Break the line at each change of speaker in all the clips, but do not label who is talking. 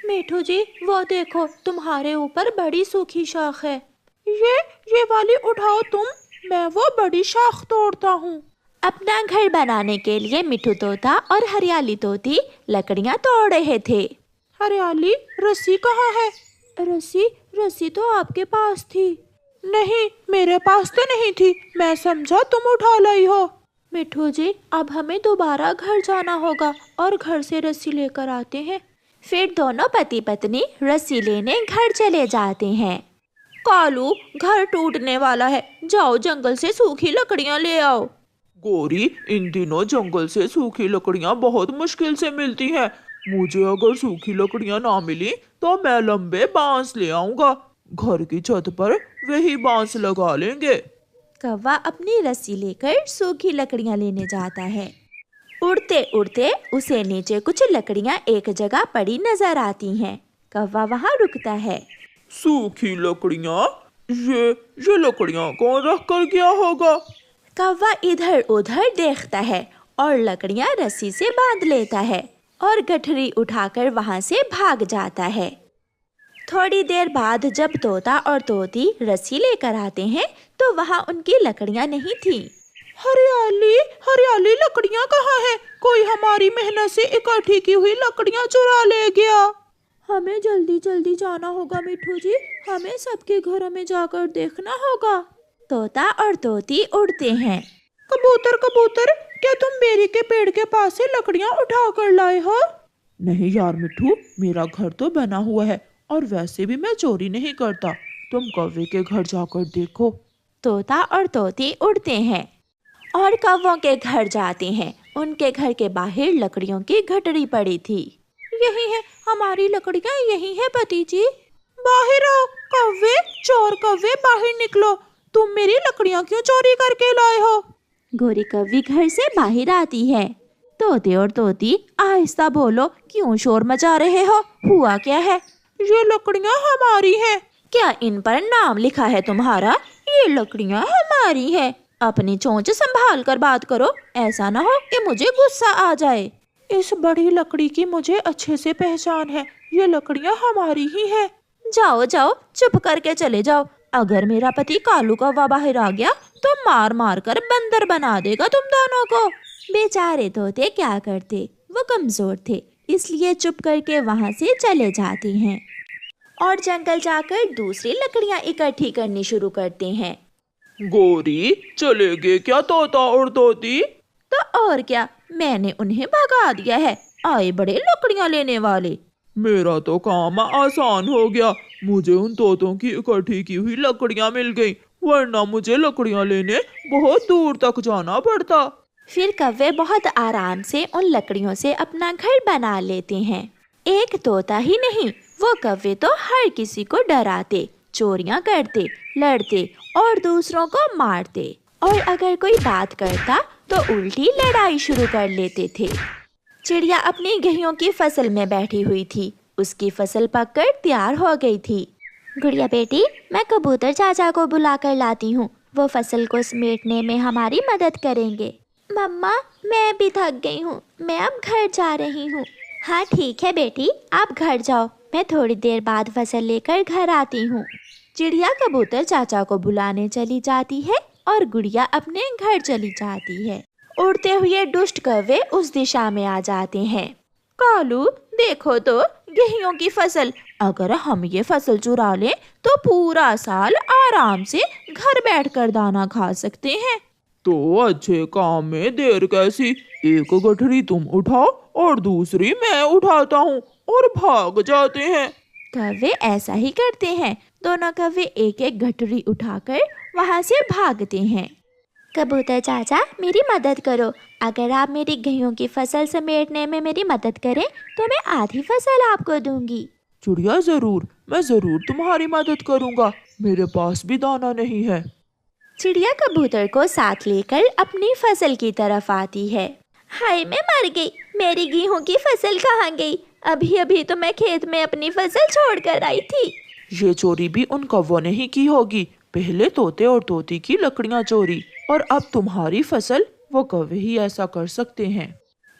मिठू जी, वो देखो तुम्हारे ऊपर बड़ी सूखी शाख है। ये वाली उठाओ तुम, मैं वो बड़ी शाख तोड़ता हूँ। अपना घर बनाने के लिए मिठू तोता और हरियाली तोती लकड़ियाँ तोड़ रहे थे। हरियाली, रस्सी कहाँ है? रस्सी तो आपके पास थी। नहीं, मेरे पास तो नहीं थी, मैं समझा तुम उठा लाई हो। मिठू जी, अब हमें दोबारा घर जाना होगा और घर से रस्सी लेकर आते हैं। फिर दोनों पति पत्नी रस्सी लेने घर चले जाते हैं। कालू, घर टूटने वाला है, जाओ जंगल से सूखी लकड़ियाँ ले आओ।
गौरी, इन दिनों जंगल से सूखी लकड़ियाँ बहुत मुश्किल से मिलती हैं। मुझे अगर सूखी लकड़ियाँ ना मिली तो मैं लंबे बांस ले आऊंगा। घर की छत पर वही बांस लगा लेंगे।
कौवा अपनी रस्सी लेकर सूखी लकड़ियाँ लेने जाता है। उड़ते उड़ते उसे नीचे कुछ लकड़ियाँ एक जगह पड़ी नजर आती हैं। कौवा वहाँ रुकता है।
सूखी लकड़ियाँ? ये लकड़ियाँ कौन रख कर गया होगा?
कौवा इधर उधर देखता है और लकड़ियाँ रस्सी से बांध लेता है और गठरी उठाकर वहाँ से भाग जाता है। थोड़ी देर बाद जब तोता और तोती रस्सी लेकर आते हैं तो वहाँ उनकी लकड़ियाँ नहीं थी।
हरियाली लकड़ियाँ कहाँ हैं? कोई हमारी मेहनत से इकट्ठी की हुई लकड़ियाँ चुरा ले गया।
हमें जल्दी जल्दी जाना होगा मिठू जी, हमें सबके घरों में जाकर देखना होगा। तोता और तोती उड़ते हैं।
कबूतर कबूतर, क्या तुम बेरी के पेड़ के पास से लकड़ियाँ उठा कर लाए हो? नहीं यार मिठू, मेरा घर तो बना हुआ है और वैसे भी मैं चोरी नहीं करता। तुम कौवे के घर जाकर देखो।
तोता और तोती उड़ते हैं और कौवों के घर जाते हैं। उनके घर के बाहर लकड़ियों की गठरी पड़ी थी। यही है हमारी लकड़ियाँ, यही है पति जी।
बाहर आओ कौवे, चोर कौवे बाहर निकलो। तुम मेरी लकड़ियाँ क्यों चोरी करके लाए हो?
गोरी कौवी घर से बाहर आती है। तोते और तोती आहिस्ता बोलो, क्यों शोर मचा रहे हो? हुआ क्या है?
ये लकड़ियाँ हमारी हैं।
क्या इन पर नाम लिखा है तुम्हारा? ये लकड़ियाँ हमारी है। अपनी चोंच संभाल कर बात करो, ऐसा ना हो कि मुझे गुस्सा आ जाए।
इस बड़ी लकड़ी की मुझे अच्छे से पहचान है, ये लकड़ियाँ हमारी ही है।
जाओ जाओ, चुप करके चले जाओ। अगर मेरा पति कालू कौवा बाहर आ गया तो मार मार कर बंदर बना देगा तुम दोनों को। बेचारे तोते क्या करते, वो कमजोर थे, इसलिए चुप करके वहाँ से चले जाते हैं और जंगल जाकर दूसरी लकड़ियाँ इकट्ठी करनी शुरू करते हैं।
गौरी, चले गए क्या तोता और तोती?
तो और क्या, मैंने उन्हें भगा दिया है। आए बड़े लकड़ियाँ लेने वाले।
मेरा तो काम आसान हो गया, मुझे उन तोतों की इकट्ठी की हुई लकड़ियाँ मिल गईं, वरना मुझे लकड़ियाँ लेने बहुत दूर तक जाना पड़ता।
फिर कौवे बहुत आराम से उन लकड़ियों से अपना घर बना लेते हैं। एक तोता ही नहीं, वो कौवे तो हर किसी को डराते, चोरियां करते, लड़ते और दूसरों को मारते, और अगर कोई बात करता तो उल्टी लड़ाई शुरू कर लेते थे। चिड़िया अपनी गेहूं की फसल में बैठी हुई थी। उसकी फसल पककर तैयार हो गई थी। गुड़िया बेटी, मैं कबूतर चाचा को बुला कर लाती हूँ, वो फसल को समेटने में हमारी मदद करेंगे। मम्मा, मैं भी थक गई हूँ, मैं अब घर जा रही हूँ। हाँ ठीक है बेटी, आप घर जाओ, मैं थोड़ी देर बाद फसल लेकर घर आती हूँ। चिड़िया कबूतर चाचा को बुलाने चली जाती है और गुड़िया अपने घर चली जाती है। उड़ते हुए दुष्ट कौवे उस दिशा में आ जाते हैं। कालू, देखो तो गेहूं की फसल, अगर हम ये फसल चुरा लें तो पूरा साल आराम से घर बैठकर दाना खा सकते हैं।
तो अच्छे काम में देर कैसी, एक गठरी तुम उठाओ और दूसरी मैं उठाता हूँ और भाग जाते हैं।
कौवे ऐसा ही करते हैं। दोनों कौवे एक एक गठरी उठाकर वहाँ से भागते हैं। कबूतर चाचा, मेरी मदद करो, अगर आप मेरी गेहूं की फसल समेटने में मेरी मदद करें तो मैं आधी फसल आपको दूंगी।
चिड़िया जरूर, मैं जरूर तुम्हारी मदद करूँगा, मेरे पास भी दाना नहीं है।
चिड़िया कबूतर को साथ लेकर अपनी फसल की तरफ आती है। हाय, मैं मर गई, मेरी गेहूं की फसल कहाँ गई? अभी अभी तो मैं खेत में अपनी फसल छोड़कर आई थी।
ये चोरी भी उन कौवों ने ही की होगी, पहले तोते और तोती की लकड़ियाँ चोरी और अब तुम्हारी फसल। वो कौवे ही ऐसा कर सकते हैं।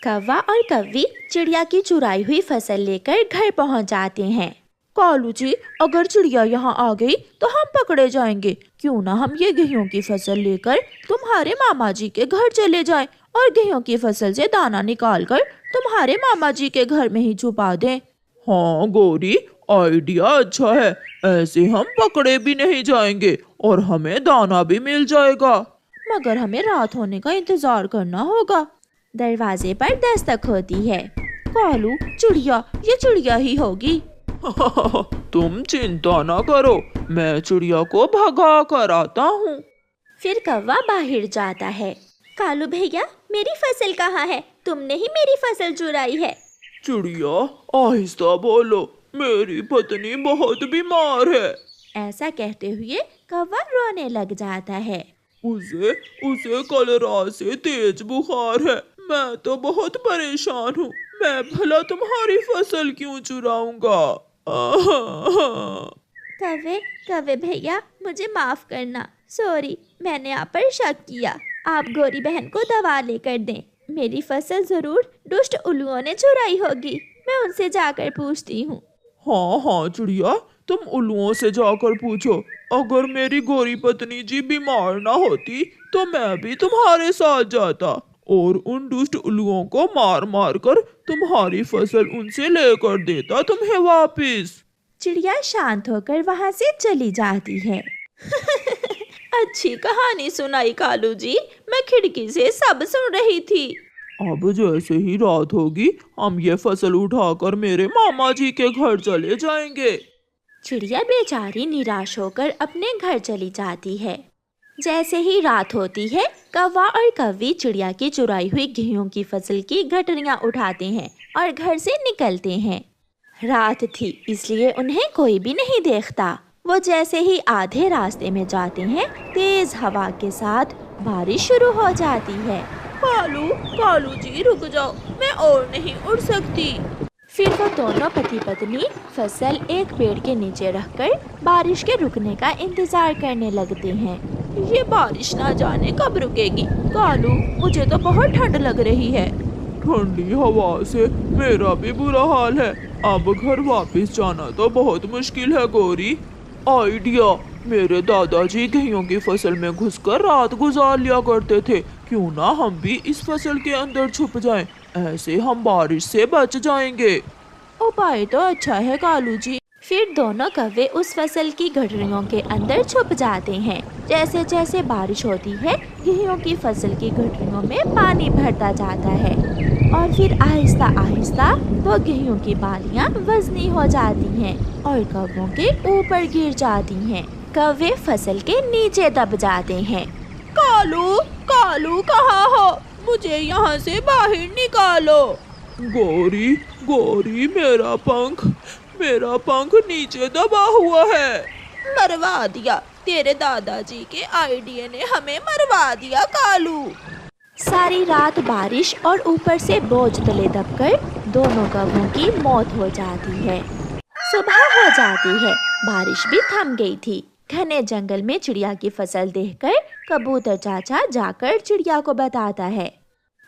कौवा और कव्वी चिड़िया की चुराई हुई फसल लेकर घर पहुंच जाते हैं। कालू जी, अगर चिड़िया यहाँ आ गई तो हम पकड़े जाएंगे। क्यों ना हम ये गेहूं की फसल लेकर तुम्हारे मामा जी के घर चले जाएं और गेहूं की फसल से दाना निकालकर तुम्हारे मामा जी के घर में ही छुपा दें।
हाँ गौरी, आइडिया अच्छा है। ऐसे हम पकड़े भी नहीं जाएंगे और हमें दाना भी मिल जाएगा।
मगर हमें रात होने का इंतजार करना होगा। दरवाजे पर दस्तक होती है। कालू, चिड़िया, ये चिड़िया ही होगी।
तुम चिंता ना करो, मैं चिड़िया को भगा कर आता हूँ।
फिर कौवा बाहर जाता है। कालू भैया, मेरी फसल कहाँ है? तुमने ही मेरी फसल चुराई है।
चिड़िया, आहिस्ता बोलो, मेरी पत्नी बहुत बीमार है।
ऐसा कहते हुए कौवा रोने लग जाता है।
उसे कल रात से तेज बुखार है। मैं तो बहुत परेशान हूँ। मैं भला तुम्हारी फसल क्यों चुराऊंगा?
कौवे भैया, मुझे माफ करना। सॉरी, मैंने आप पर शक किया। आप गौरी बहन को दवा लेकर दें। मेरी फसल जरूर दुष्ट उल्लुओं ने चुराई होगी। मैं उनसे जाकर पूछती हूँ।
हाँ हाँ चिड़िया, तुम उल्लुओं से जाकर पूछो। अगर मेरी गोरी पत्नी जी बीमार ना होती तो मैं भी तुम्हारे साथ जाता और उन दुष्ट उल्लुओं को मार मार कर तुम्हारी फसल उनसे लेकर देता तुम्हें वापिस।
चिड़िया शांत होकर वहाँ से चली जाती है। अच्छी कहानी सुनाई कालू जी, मैं खिड़की से सब सुन रही थी।
अब जैसे ही रात होगी हम ये फसल उठाकर मेरे मामा जी के घर चले जाएंगे।
चिड़िया बेचारी निराश होकर अपने घर चली जाती है। जैसे ही रात होती है, कौवा और कव्वी चिड़िया की चुराई हुई गेहूं की फसल की गठरियां उठाते हैं और घर से निकलते हैं। रात थी, इसलिए उन्हें कोई भी नहीं देखता। वो जैसे ही आधे रास्ते में जाते हैं, तेज हवा के साथ बारिश शुरू हो जाती है। कालू जी, रुक जाओ, मैं और नहीं उड़ सकती। फिर वो दोनों पति पत्नी फसल एक पेड़ के नीचे रखकर बारिश के रुकने का इंतजार करने लगते हैं। ये बारिश ना जाने कब रुकेगी। कालू, मुझे तो बहुत ठंड लग रही है।
ठंडी हवा से मेरा भी बुरा हाल है। अब घर वापस जाना तो बहुत मुश्किल है गौरी। आइडिया, मेरे दादाजी गेहूं की फसल में घुसकर रात गुजार लिया करते थे। क्यों ना हम भी इस फसल के अंदर छुप जाएं, ऐसे हम बारिश से बच जाएंगे।
उपाय तो अच्छा है कालू जी। फिर दोनों कौवे उस फसल की गठरियों के अंदर छुप जाते हैं। जैसे जैसे बारिश होती है, गेहूं की फसल की गठरियों में पानी भरता जाता है और फिर आहिस्ता आहिस्ता वो गेहूं की बालियां वजनी हो जाती हैं और कौवों के ऊपर गिर जाती हैं। कौवे फसल के नीचे दब जाते हैं। कालू कहाँ हो? मुझे यहाँ से बाहर निकालो।
गौरी, मेरा पंख नीचे दबा हुआ है।
मरवा दिया, तेरे दादाजी के आइडिया ने हमें मरवा दिया कालू। सारी रात बारिश और ऊपर से बोझ तले दबकर दोनों कौवों की मौत हो जाती है। सुबह हो जाती है, बारिश भी थम गई थी। घने जंगल में चिड़िया की फसल देखकर कबूतर चाचा जाकर चिड़िया को बताता है।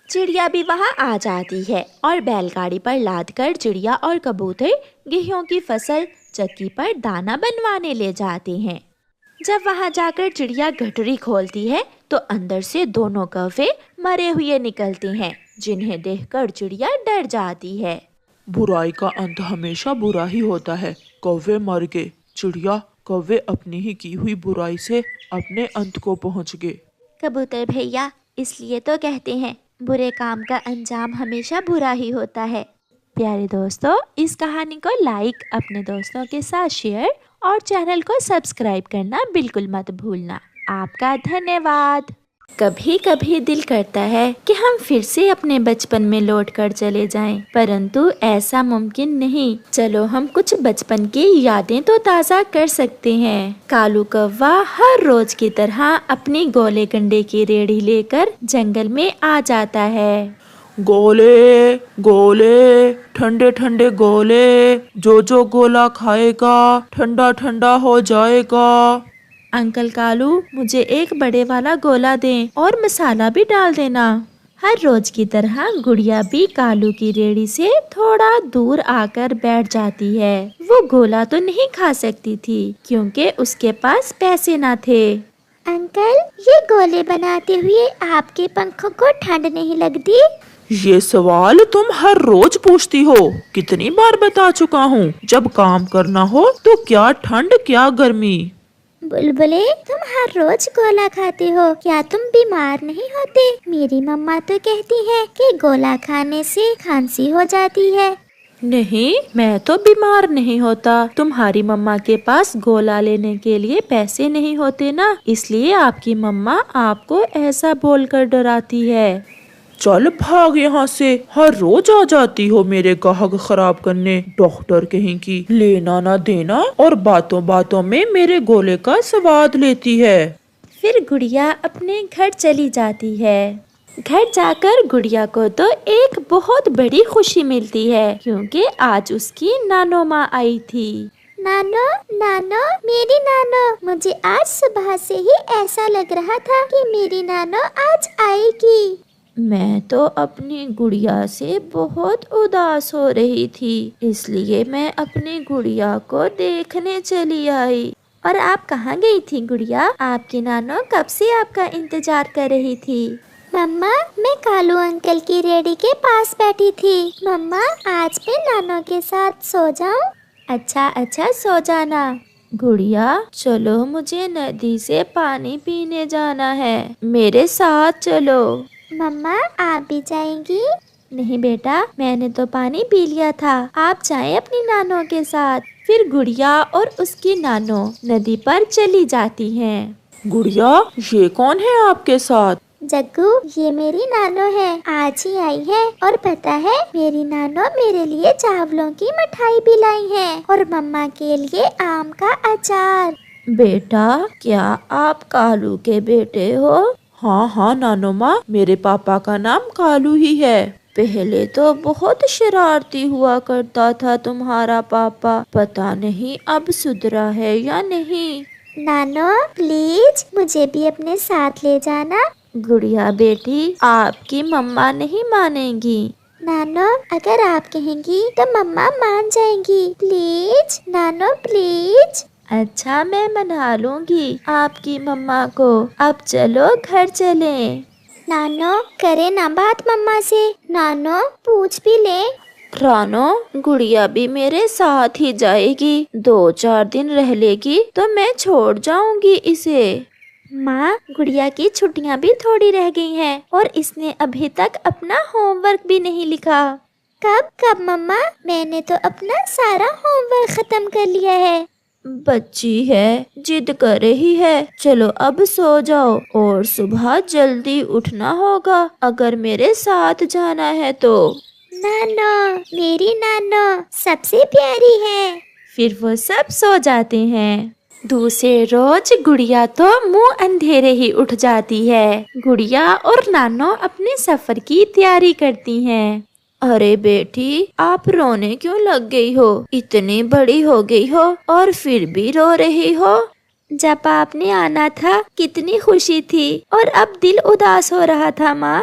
चिड़िया भी वहाँ आ जाती है और बैलगाड़ी पर लादकर चिड़िया और कबूतर गेहूं की फसल चक्की पर दाना बनवाने ले जाते हैं। जब वहाँ जाकर चिड़िया गठरी खोलती है तो अंदर से दोनों कौवे मरे हुए निकलते हैं, जिन्हें देखकर चिड़िया डर जाती है।
बुराई का अंत हमेशा बुरा ही होता है। कौवे मर गए। चिड़िया, कौवे अपनी ही की हुई बुराई से अपने अंत को पहुँच गए।
कबूतर भैया, इसलिए तो कहते हैं बुरे काम का अंजाम हमेशा बुरा ही होता है। प्यारे दोस्तों, इस कहानी को लाइक, अपने दोस्तों के साथ शेयर और चैनल को सब्सक्राइब करना बिल्कुल मत भूलना। आपका धन्यवाद। कभी कभी दिल करता है कि हम फिर से अपने बचपन में लौट कर चले जाएं, परंतु ऐसा मुमकिन नहीं। चलो हम कुछ बचपन की यादें तो ताज़ा कर सकते हैं। कालू कौवा हर रोज की तरह अपनी गोले कंडे की रेड़ी लेकर जंगल में आ जाता है।
गोले गोले, ठंडे ठंडे गोले, जो गोला खाएगा ठंडा ठंडा हो जाएगा।
अंकल कालू, मुझे एक बड़े वाला गोला दें और मसाला भी डाल देना। हर रोज की तरह गुड़िया भी कालू की रेहड़ी से थोड़ा दूर आकर बैठ जाती है। वो गोला तो नहीं खा सकती थी क्योंकि उसके पास पैसे न थे।
अंकल, ये गोले बनाते हुए आपके पंखों को ठंड नहीं लगती?
ये सवाल तुम हर रोज पूछती हो। कितनी बार बता चुका हूँ, जब काम करना हो तो क्या ठंड क्या गर्मी।
बुलबुले, तुम हर रोज गोला खाते हो, क्या तुम बीमार नहीं होते? मेरी मम्मा तो कहती है कि गोला खाने से खांसी हो जाती है।
नहीं, मैं तो बीमार नहीं होता। तुम्हारी मम्मा के पास गोला लेने के लिए पैसे नहीं होते ना, इसलिए आपकी मम्मा आपको ऐसा बोलकर डराती है।
चल भाग यहाँ से, हर रोज आ जाती हो मेरे गाहक खराब करने। डॉक्टर कहीं की, लेना ना देना और बातों बातों में मेरे गोले का स्वाद लेती है।
फिर गुड़िया अपने घर चली जाती है। घर जाकर गुड़िया को तो एक बहुत बड़ी खुशी मिलती है क्योंकि आज उसकी नानो माँ आई थी।
नानो, नानो, मेरी नानो, मुझे आज सुबह से ही ऐसा लग रहा था कि मेरी नानो आज आएगी।
मैं तो अपनी गुड़िया से बहुत उदास हो रही थी, इसलिए मैं अपनी गुड़िया को देखने चली आई। और आप कहाँ गई थी गुड़िया? आपकी नानो कब से आपका इंतजार कर रही थी।
मम्मा, मैं कालू अंकल की रेहड़ी के पास बैठी थी। मम्मा, आज मैं नानो के साथ सो जाऊं?
अच्छा अच्छा, सो जाना। गुड़िया, चलो, मुझे नदी से पानी पीने जाना है, मेरे साथ चलो।
मम्मा, आप भी जाएंगी?
नहीं बेटा, मैंने तो पानी पी लिया था, आप जाएं अपनी नानो के साथ। फिर गुड़िया और उसकी नानो नदी पर चली जाती हैं।
गुड़िया, ये कौन है आपके साथ?
जग्गू, ये मेरी नानो है, आज ही आई है। और पता है, मेरी नानो मेरे लिए चावलों की मिठाई भी लाई है और मम्मा के लिए आम का अचार।
बेटा, क्या आप कालू के बेटे हो?
हाँ हाँ नानो माँ, मेरे पापा का नाम कालू ही है।
पहले तो बहुत शरारती हुआ करता था तुम्हारा पापा, पता नहीं अब सुधरा है या नहीं।
नानो, प्लीज मुझे भी अपने साथ ले जाना।
गुड़िया बेटी, आपकी मम्मा नहीं मानेगी।
नानो, अगर आप कहेंगी तो मम्मा मान जाएंगी। प्लीज नानो, प्लीज।
अच्छा, मैं मना लूंगी आपकी मम्मा को। अब चलो घर चलें।
नानो, करे ना बात मम्मा से। नानो, पूछ भी ले।
रानो, गुड़िया भी मेरे साथ ही जाएगी, 2-4 दिन रह लेगी तो मैं छोड़ जाऊंगी इसे। माँ, गुड़िया की छुट्टियाँ भी थोड़ी रह गई हैं और इसने अभी तक अपना होमवर्क भी नहीं लिखा।
कब कब मम्मा, मैंने तो अपना सारा होमवर्क खत्म कर लिया है।
बच्ची है, जिद कर रही है। चलो अब सो जाओ और सुबह जल्दी उठना होगा अगर मेरे साथ जाना है तो।
नानो, मेरी नानो सबसे प्यारी है।
फिर वो सब सो जाते हैं। दूसरे रोज गुड़िया तो मुंह अंधेरे ही उठ जाती है। गुड़िया और नानो अपने सफर की तैयारी करती हैं। अरे बेटी, आप रोने क्यों लग गई हो? इतनी बड़ी हो गई हो और फिर भी रो रही हो। जब आपने आना था कितनी खुशी थी और अब दिल उदास हो रहा था। माँ,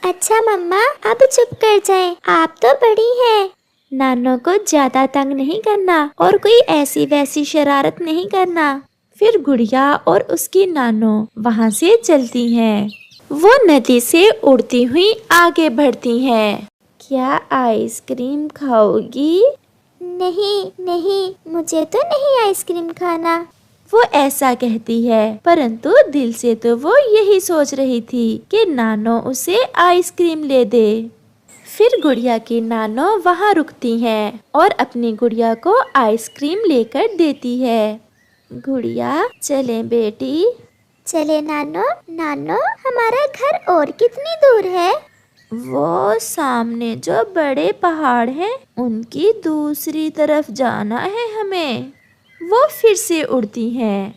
अच्छा मम्मा, अब चुप कर जाएं, आप तो बड़ी हैं।
नानो को ज्यादा तंग नहीं करना और कोई ऐसी वैसी शरारत नहीं करना। फिर गुड़िया और उसकी नानो वहाँ से चलती हैं। वो नदी से उड़ती हुई आगे बढ़ती हैं। क्या आइसक्रीम खाओगी?
नहीं नहीं, मुझे तो नहीं आइसक्रीम खाना।
वो ऐसा कहती है, परंतु दिल से तो वो यही सोच रही थी कि नानो उसे आइसक्रीम ले दे। फिर गुड़िया की नानो वहाँ रुकती हैं और अपनी गुड़िया को आइसक्रीम लेकर देती है। गुड़िया, चलें बेटी।
चले नानो। नानो, हमारा घर और कितनी दूर है?
वो सामने जो बड़े पहाड़ हैं, उनकी दूसरी तरफ जाना है हमें। वो फिर से उड़ती हैं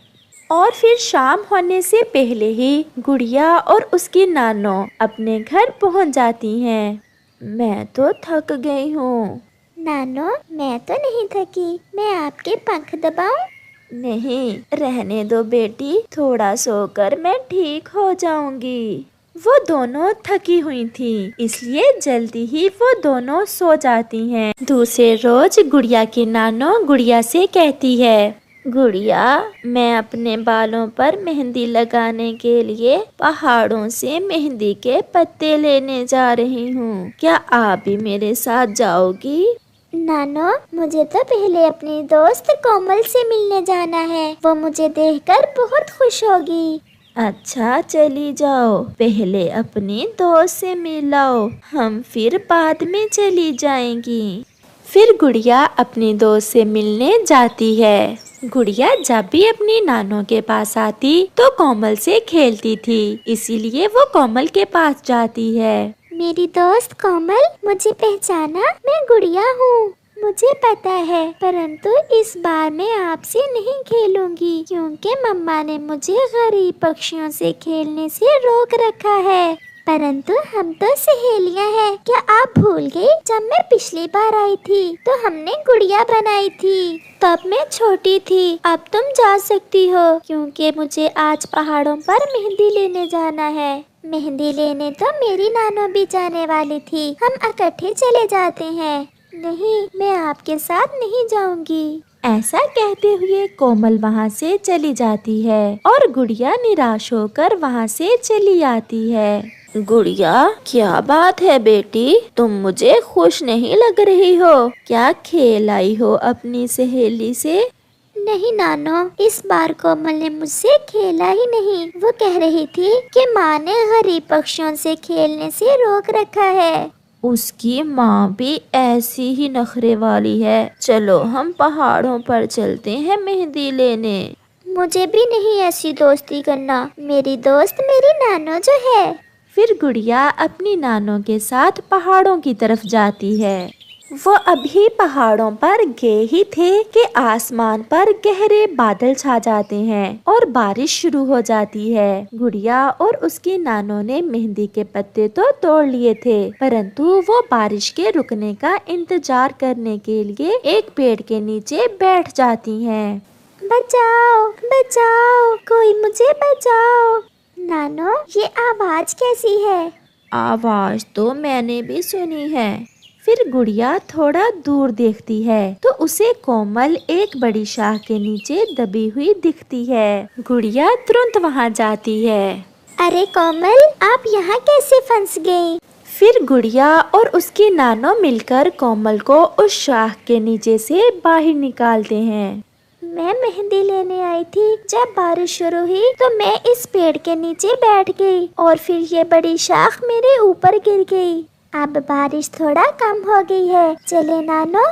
और फिर शाम होने से पहले ही गुड़िया और उसकी नानो अपने घर पहुंच जाती हैं। मैं तो थक गई हूँ।
नानो, मैं तो नहीं थकी, मैं आपके पंख दबाऊं?
नहीं, रहने दो बेटी, थोड़ा सोकर मैं ठीक हो जाऊंगी। वो दोनों थकी हुई थीं, इसलिए जल्दी ही वो दोनों सो जाती हैं। दूसरे रोज गुड़िया की नानो गुड़िया से कहती है, गुड़िया, मैं अपने बालों पर मेहंदी लगाने के लिए पहाड़ों से मेहंदी के पत्ते लेने जा रही हूँ। क्या आप भी मेरे साथ जाओगी?
नानो, मुझे तो पहले अपनी दोस्त कोमल से मिलने जाना है। वो मुझे देखकर बहुत खुश होगी।
अच्छा, चली जाओ, पहले अपनी दोस्त से मिलाओ, हम फिर बाद में चली जाएंगी। फिर गुड़िया अपनी दोस्त से मिलने जाती है। गुड़िया जब भी अपनी नानों के पास आती तो कोमल से खेलती थी, इसीलिए वो कोमल के पास जाती है।
मेरी दोस्त कोमल, मुझे पहचाना? मैं गुड़िया हूँ। मुझे पता है, परंतु इस बार मैं आपसे नहीं खेलूंगी क्योंकि मम्मा ने मुझे गरीब पक्षियों से खेलने से रोक रखा है। परंतु हम तो सहेलियां हैं। क्या आप भूल गई? जब मैं पिछली बार आई थी तो हमने गुड़िया बनाई थी। तब मैं छोटी थी। अब तुम जा सकती हो क्योंकि मुझे आज पहाड़ों पर मेहंदी लेने जाना है। मेहंदी लेने तो मेरी नानो भी जाने वाली थी। हम इकट्ठे चले जाते हैं। नहीं, मैं आपके साथ नहीं जाऊंगी।
ऐसा कहते हुए कोमल वहाँ से चली जाती है और गुड़िया निराश होकर वहाँ से चली आती है। गुड़िया, क्या बात है बेटी, तुम मुझे खुश नहीं लग रही हो? क्या खेल आई हो अपनी सहेली से?
नहीं नानो, इस बार कोमल ने मुझसे खेला ही नहीं। वो कह रही थी कि माँ ने गरीब पक्षियों से खेलने से रोक रखा है।
उसकी माँ भी ऐसी ही नखरे वाली है। चलो हम पहाड़ों पर चलते हैं मेहंदी लेने।
मुझे भी नहीं ऐसी दोस्ती करना। मेरी दोस्त मेरी नानो जो है।
फिर गुड़िया अपनी नानों के साथ पहाड़ों की तरफ जाती है। वो अभी पहाड़ों पर गए ही थे कि आसमान पर गहरे बादल छा जाते हैं और बारिश शुरू हो जाती है। गुड़िया और उसकी नानों ने मेहंदी के पत्ते तो तोड़ लिए थे, परंतु वो बारिश के रुकने का इंतजार करने के लिए एक पेड़ के नीचे बैठ जाती हैं।
बचाओ, बचाओ, कोई मुझे बचाओ। नानो, ये आवाज कैसी है?
आवाज तो मैंने भी सुनी है। फिर गुड़िया थोड़ा दूर देखती है तो उसे कोमल एक बड़ी शाख के नीचे दबी हुई दिखती है। गुड़िया तुरंत वहाँ जाती है।
अरे कोमल, आप यहाँ कैसे फंस गई?
फिर गुड़िया और उसकी नानो मिलकर कोमल को उस शाख के नीचे से बाहर निकालते हैं।
मैं मेहंदी लेने आई थी। जब बारिश शुरू हुई तो मैं इस पेड़ के नीचे बैठ गई और फिर ये बड़ी शाख मेरे ऊपर गिर गई। अब बारिश थोड़ा कम हो गई है। चले नानो।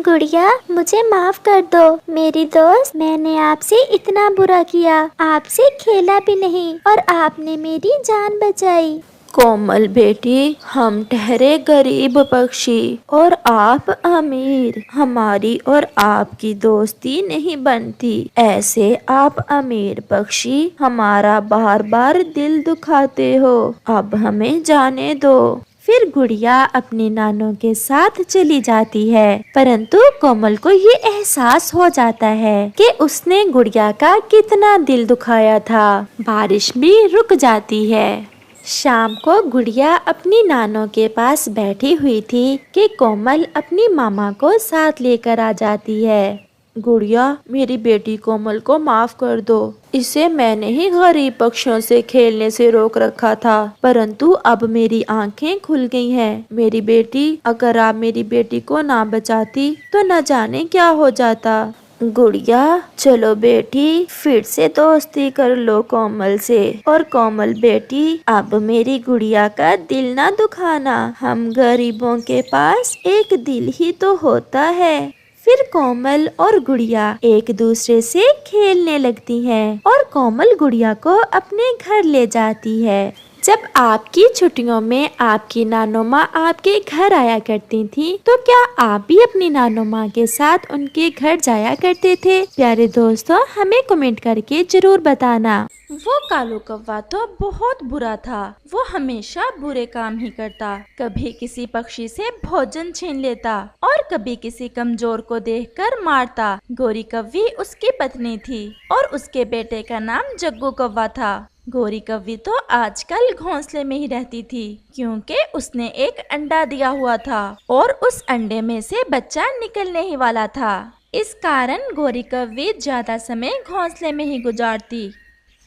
गुड़िया, मुझे माफ कर दो मेरी दोस्त। मैंने आपसे इतना बुरा किया, आपसे खेला भी नहीं और आपने मेरी जान बचाई।
कोमल बेटी, हम ठहरे गरीब पक्षी और आप अमीर। हमारी और आपकी दोस्ती नहीं बनती। ऐसे आप अमीर पक्षी हमारा बार बार दिल दुखाते हो। अब हमें जाने दो। फिर गुड़िया अपनी नानों के साथ चली जाती है, परंतु कोमल को ये एहसास हो जाता है कि उसने गुड़िया का कितना दिल दुखाया था। बारिश भी रुक जाती है। शाम को गुड़िया अपनी नानों के पास बैठी हुई थी कि कोमल अपनी मामा को साथ लेकर आ जाती है। गुड़िया, मेरी बेटी कोमल को माफ कर दो। इसे मैंने ही गरीब पक्षियों से खेलने से रोक रखा था, परंतु अब मेरी आंखें खुल गई हैं। मेरी बेटी, अगर आप मेरी बेटी को ना बचाती तो न जाने क्या हो जाता। गुड़िया, चलो बेटी, फिर से दोस्ती कर लो कोमल से। और कोमल बेटी, अब मेरी गुड़िया का दिल ना दुखाना। हम गरीबों के पास एक दिल ही तो होता है। फिर कोमल और गुड़िया एक दूसरे से खेलने लगती हैं और कोमल गुड़िया को अपने घर ले जाती है। जब आपकी छुट्टियों में आपकी नानो माँ आपके घर आया करती थी, तो क्या आप भी अपनी नानो माँ के साथ उनके घर जाया करते थे? प्यारे दोस्तों, हमें कमेंट करके जरूर बताना। वो कालू कौवा तो बहुत बुरा था। वो हमेशा बुरे काम ही करता। कभी किसी पक्षी से भोजन छीन लेता और कभी किसी कमजोर को देखकर मारता। गोरी कौवी उसकी पत्नी थी और उसके बेटे का नाम जग्गू कौवा था। गोरी कव्वी तो आजकल घोंसले में ही रहती थी, क्योंकि उसने एक अंडा दिया हुआ था और उस अंडे में से बच्चा निकलने ही वाला था। इस कारण गोरी कव्वी ज्यादा समय घोंसले में ही गुजारती।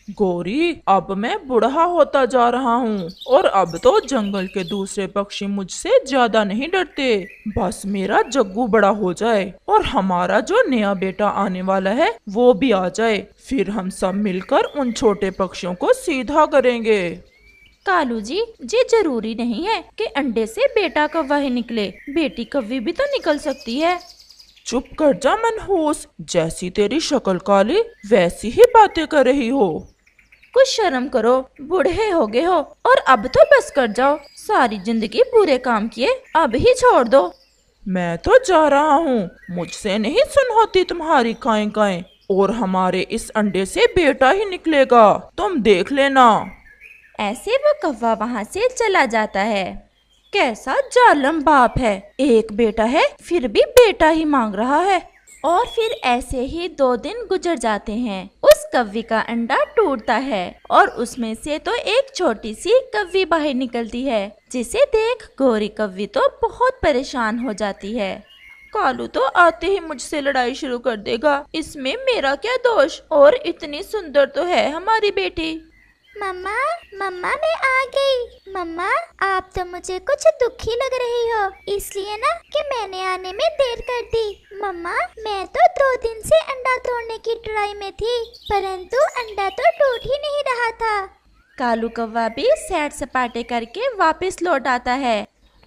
गौरी, अब मैं बूढ़ा होता जा रहा हूँ और अब तो जंगल के दूसरे पक्षी मुझसे ज्यादा नहीं डरते। बस मेरा जग्गू बड़ा हो जाए और हमारा जो नया बेटा आने वाला है वो भी आ जाए, फिर हम सब मिलकर उन छोटे पक्षियों को सीधा करेंगे।
कालू जी, ये जरूरी नहीं है कि अंडे से बेटा कौवा ही निकले, बेटी कव्वी भी तो निकल सकती है।
चुप कर जा मनहूस, जैसी तेरी शक्ल काली वैसी ही बातें कर रही हो।
कुछ शर्म करो, बूढ़े हो गए हो और अब तो बस कर जाओ। सारी जिंदगी बुरे काम किए, अब ही छोड़ दो।
मैं तो जा रहा हूँ, मुझसे नहीं सुन होती तुम्हारी काएं काएं, और हमारे इस अंडे से बेटा ही निकलेगा, तुम देख लेना।
ऐसे वो कौवा वहाँ से चला जाता है। कैसा जालिम बाप है, एक बेटा है फिर भी बेटा ही मांग रहा है। और फिर ऐसे ही 2 दिन गुजर जाते हैं। उस कव्वी का अंडा टूटता है और उसमें से तो एक छोटी सी कव्वी बाहर निकलती है, जिसे देख गोरी कव्वी तो बहुत परेशान हो जाती है। कालू तो आते ही मुझसे लड़ाई शुरू कर देगा, इसमें मेरा क्या दोष, और इतनी सुंदर तो है हमारी बेटी।
मम्मा, मम्मा मैं आ गई। मम्मा, आप तो मुझे कुछ दुखी लग रही हो, इसलिए ना कि मैंने आने में देर कर दी। मम्मा, मैं तो 2 दिन से अंडा तोड़ने की ट्राई में थी, परंतु अंडा तो टूट ही नहीं रहा था।
कालू कौवा भी सैर सपाटे करके वापस लौट आता है।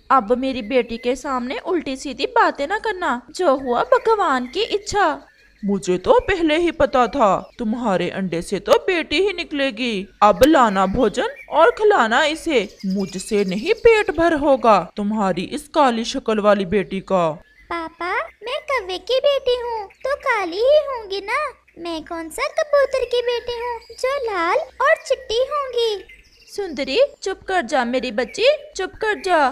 अब मेरी बेटी के सामने उल्टी सीधी बातें ना करना, जो हुआ भगवान की इच्छा।
मुझे तो पहले ही पता था, तुम्हारे अंडे से तो बेटी ही निकलेगी। अब लाना भोजन और खिलाना इसे, मुझसे नहीं पेट भर होगा तुम्हारी इस काली शक्ल वाली बेटी का।
पापा, मैं कव्वे की बेटी हूँ तो काली ही होंगी ना। मैं कौन सा कबूतर की बेटी हूँ जो लाल और चिट्टी होंगी।
सुंदरी, चुप कर जा मेरी बच्ची, चुप कर जा।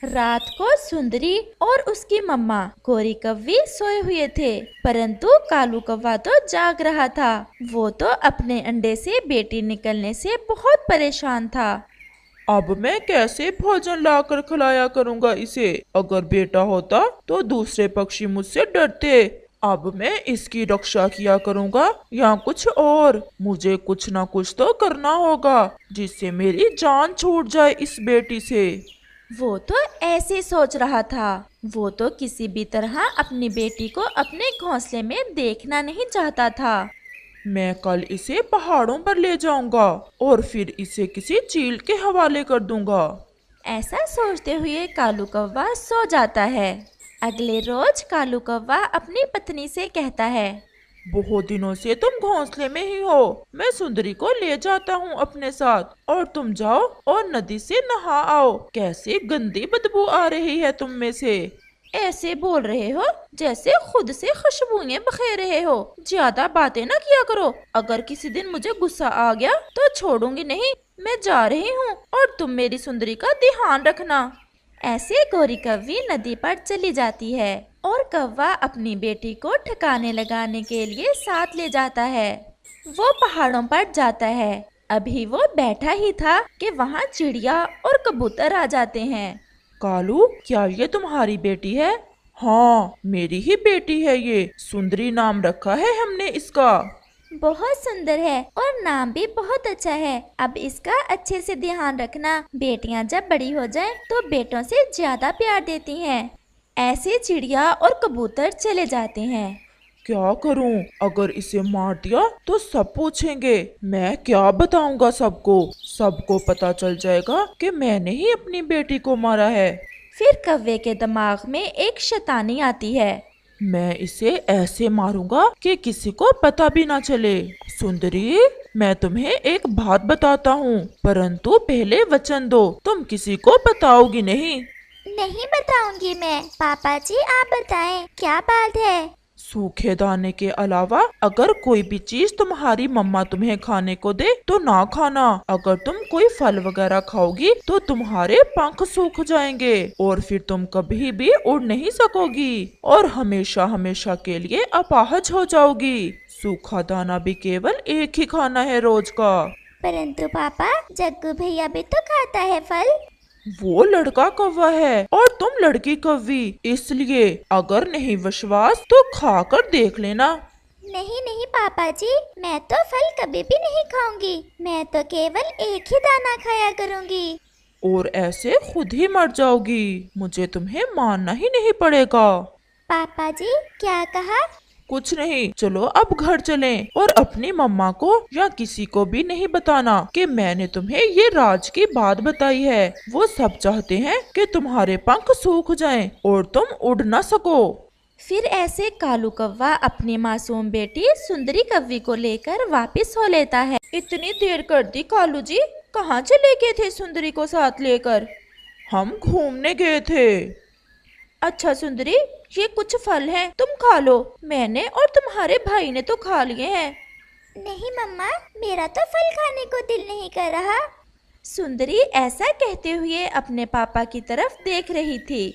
रात को सुंदरी और उसकी मम्मा गोरी कव्वी सोए हुए थे, परंतु कालू कौवा तो जाग रहा था। वो तो अपने अंडे से बेटी निकलने से बहुत परेशान था।
अब मैं कैसे भोजन लाकर खिलाया करूँगा इसे, अगर बेटा होता तो दूसरे पक्षी मुझसे डरते। अब मैं इसकी रक्षा किया करूँगा या कुछ और, मुझे कुछ ना कुछ तो करना होगा जिससे मेरी जान छूट जाए इस बेटी से।
वो तो ऐसे सोच रहा था, वो तो किसी भी तरह अपनी बेटी को अपने घोंसले में देखना नहीं चाहता था।
मैं कल इसे पहाड़ों पर ले जाऊंगा और फिर इसे किसी चील के हवाले कर दूंगा।
ऐसा सोचते हुए कालू कौवा सो जाता है। अगले रोज कालू कौवा अपनी पत्नी से कहता है,
बहुत दिनों से तुम घोंसले में ही हो, मैं सुंदरी को ले जाता हूँ अपने साथ, और तुम जाओ और नदी से नहा आओ। कैसे गंदी बदबू आ रही है तुम में से।
ऐसे बोल रहे हो जैसे खुद से खुशबुएं बखेर रहे हो। ज्यादा बातें ना किया करो, अगर किसी दिन मुझे गुस्सा आ गया तो छोड़ूंगी नहीं। मैं जा रही हूँ और तुम मेरी सुंदरी का ध्यान रखना। ऐसे गोरी कव्वी नदी पर चली जाती है और कौवा अपनी बेटी को ठिकाने लगाने के लिए साथ ले जाता है। वो पहाड़ों पर जाता है। अभी वो बैठा ही था कि वहाँ चिड़िया और कबूतर आ जाते हैं।
कालू, क्या ये तुम्हारी बेटी है? हाँ, मेरी ही बेटी है ये, सुंदरी नाम रखा है हमने इसका।
बहुत सुंदर है और नाम भी बहुत अच्छा है। अब इसका अच्छे से ध्यान रखना, बेटियां जब बड़ी हो जाएं तो बेटों से ज्यादा प्यार देती हैं।
ऐसे चिड़िया और कबूतर चले जाते हैं।
क्या करूं? अगर इसे मार दिया तो सब पूछेंगे, मैं क्या बताऊंगा सबको? सबको पता चल जाएगा कि मैंने ही अपनी बेटी को मारा है।
फिर कौवे के दिमाग में एक शैतानी आती है।
मैं इसे ऐसे मारूंगा कि किसी को पता भी ना चले। सुंदरी, मैं तुम्हें एक बात बताता हूँ, परंतु पहले वचन दो, तुम किसी को बताओगी नहीं।
नहीं बताऊंगी मैं। पापा जी आप बताएं, क्या बात है?
सूखे दाने के अलावा अगर कोई भी चीज तुम्हारी मम्मा तुम्हें खाने को दे तो ना खाना। अगर तुम कोई फल वगैरह खाओगी तो तुम्हारे पंख सूख जाएंगे और फिर तुम कभी भी उड़ नहीं सकोगी और हमेशा हमेशा के लिए अपाहज हो जाओगी। सूखा दाना भी केवल एक ही खाना है रोज का।
परंतु पापा जग्गू भैया भी तो खाता है फल।
वो लड़का कौवा है और तुम लड़की कौवी, इसलिए अगर नहीं विश्वास तो खाकर देख लेना।
नहीं नहीं पापा जी, मैं तो फल कभी भी नहीं खाऊंगी। मैं तो केवल एक ही दाना खाया करूंगी।
और ऐसे खुद ही मर जाओगी। मुझे तुम्हें मानना ही नहीं पड़ेगा।
पापा जी क्या कहा?
कुछ नहीं, चलो अब घर चलें और अपनी मम्मा को या किसी को भी नहीं बताना कि मैंने तुम्हें ये राज की बात बताई है। वो सब चाहते हैं कि तुम्हारे पंख सूख जाएं और तुम उड़ न सको।
फिर ऐसे कालू कौवा अपनी मासूम बेटी सुंदरी कौवी को लेकर वापस हो लेता है। इतनी देर कर दी कालू जी, कहाँ चले गए थे सुंदरी को साथ लेकर?
हम घूमने गए थे।
अच्छा सुंदरी, ये कुछ फल हैं, तुम खा लो। मैंने और तुम्हारे भाई ने तो खा लिए हैं।
नहीं मम्मा, मेरा तो फल खाने को दिल नहीं कर रहा।
सुंदरी ऐसा कहते हुए अपने पापा की तरफ देख रही थी।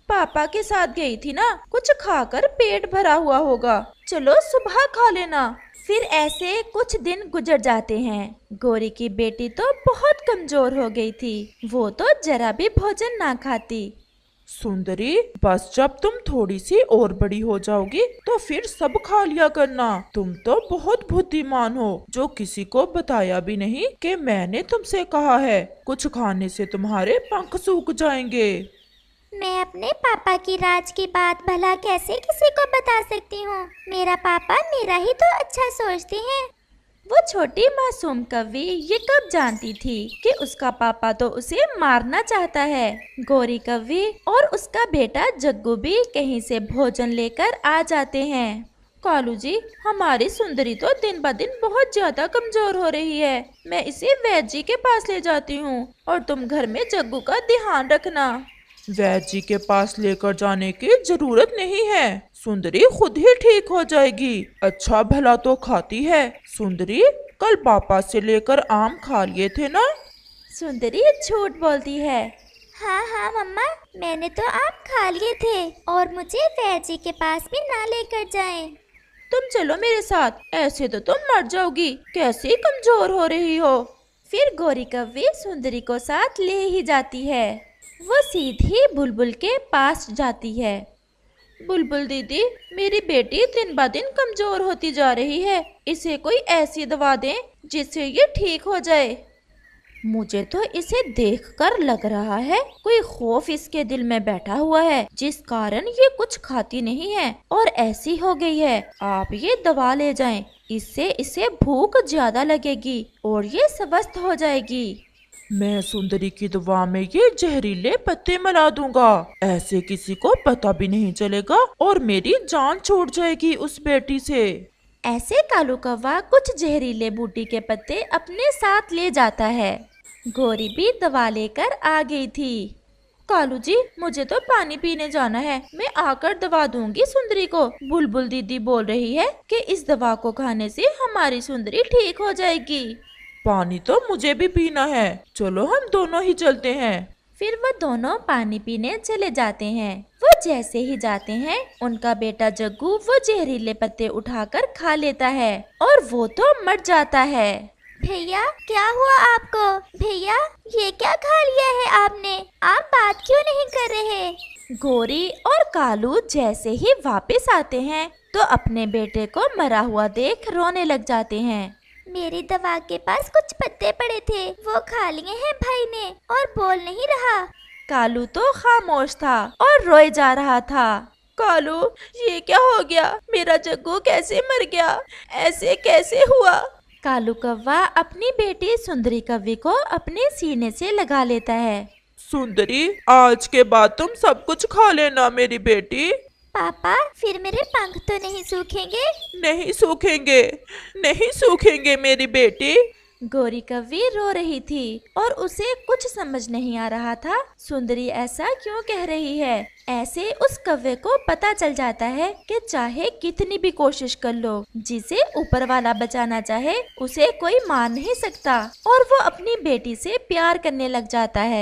पापा के साथ गई थी ना, कुछ खाकर पेट भरा हुआ होगा, चलो सुबह खा लेना। फिर ऐसे कुछ दिन गुजर जाते हैं। गौरी की बेटी तो बहुत कमजोर हो गई थी, वो तो जरा भी भोजन ना खाती।
सुंदरी, बस जब तुम थोड़ी सी और बड़ी हो जाओगी तो फिर सब खा लिया करना। तुम तो बहुत बुद्धिमान हो, जो किसी को बताया भी नहीं कि मैंने तुमसे कहा है। कुछ खाने से तुम्हारे पंख सूख जाएंगे।
मैं अपने पापा की राज की बात भला कैसे किसी को बता सकती हूँ? मेरा पापा मेरा ही तो अच्छा सोचते हैं।
वो छोटी मासूम कौवी ये कब जानती थी कि उसका पापा तो उसे मारना चाहता है। गौरी कौवी और उसका बेटा जग्गू भी कहीं से भोजन लेकर आ जाते हैं। कालू जी, हमारी सुंदरी तो दिन ब दिन बहुत ज्यादा कमजोर हो रही है। मैं इसे वैद्य जी के पास ले जाती हूँ और तुम घर में जग्गू का ध्यान रखना।
वैद्य जी के पास लेकर जाने की जरूरत नहीं है, सुंदरी खुद ही ठीक हो जाएगी। अच्छा भला तो खाती है। सुंदरी, कल पापा से लेकर आम खा लिए थे ना?
सुंदरी झूठ बोलती है।
हाँ हाँ मम्मा, मैंने तो आम खा लिए थे और मुझे वैद्य जी के पास भी ना लेकर जाएं।
तुम चलो मेरे साथ, ऐसे तो तुम मर जाओगी, कैसे कमजोर हो रही हो। फिर गौरी कौवी सुंदरी को साथ ले ही जाती है। वो सीधी बुलबुल के पास जाती है। बुलबुल दीदी, मेरी बेटी दिन ब दिन कमजोर होती जा रही है, इसे कोई ऐसी दवा दें जिससे ये ठीक हो जाए। मुझे तो इसे देखकर लग रहा है कोई खौफ इसके दिल में बैठा हुआ है, जिस कारण ये कुछ खाती नहीं है और ऐसी हो गई है। आप ये दवा ले जाएं, इससे इसे भूख ज्यादा लगेगी और ये स्वस्थ हो जाएगी।
मैं सुंदरी की दवा में ये जहरीले पत्ते मिला दूंगा, ऐसे किसी को पता भी नहीं चलेगा और मेरी जान छूट जाएगी उस बेटी से।
ऐसे कालू कौवा कुछ जहरीले बूटी के पत्ते अपने साथ ले जाता है। गौरी भी दवा लेकर आ गई थी। कालू जी, मुझे तो पानी पीने जाना है, मैं आकर दवा दूंगी सुंदरी को। बुलबुल दीदी बोल रही है कि इस दवा को खाने से हमारी सुंदरी ठीक हो जाएगी।
पानी तो मुझे भी पीना है, चलो हम दोनों ही चलते हैं।
फिर वो दोनों पानी पीने चले जाते हैं। वो जैसे ही जाते हैं, उनका बेटा जग्गू वो जहरीले पत्ते उठाकर खा लेता है और वो तो मर जाता है।
भैया, क्या हुआ आपको? भैया, ये क्या खा लिया है आपने? आप बात क्यों नहीं कर रहे?
गौरी और कालू जैसे ही वापस आते हैं तो अपने बेटे को मरा हुआ देख रोने लग जाते हैं।
मेरी दवा के पास कुछ पत्ते पड़े थे, वो खा लिए हैं भाई ने और बोल नहीं रहा।
कालू तो खामोश था और रोए जा रहा था। कालू, ये क्या हो गया? मेरा जग्गू कैसे मर गया? ऐसे कैसे हुआ? कालू कौवा अपनी बेटी सुंदरी कौवी को अपने सीने से लगा लेता है।
सुंदरी, आज के बाद तुम सब कुछ खा लेना मेरी बेटी।
पापा, फिर मेरे पंख तो नहीं सूखेंगे?
नहीं सूखेंगे, नहीं सूखेंगे मेरी बेटी।
गौरी कौवी रो रही थी और उसे कुछ समझ नहीं आ रहा था सुंदरी ऐसा क्यों कह रही है। ऐसे उस कौवे को पता चल जाता है कि चाहे कितनी भी कोशिश कर लो, जिसे ऊपर वाला बचाना चाहे उसे कोई मार नहीं सकता और वो अपनी बेटी से प्यार करने लग जाता है।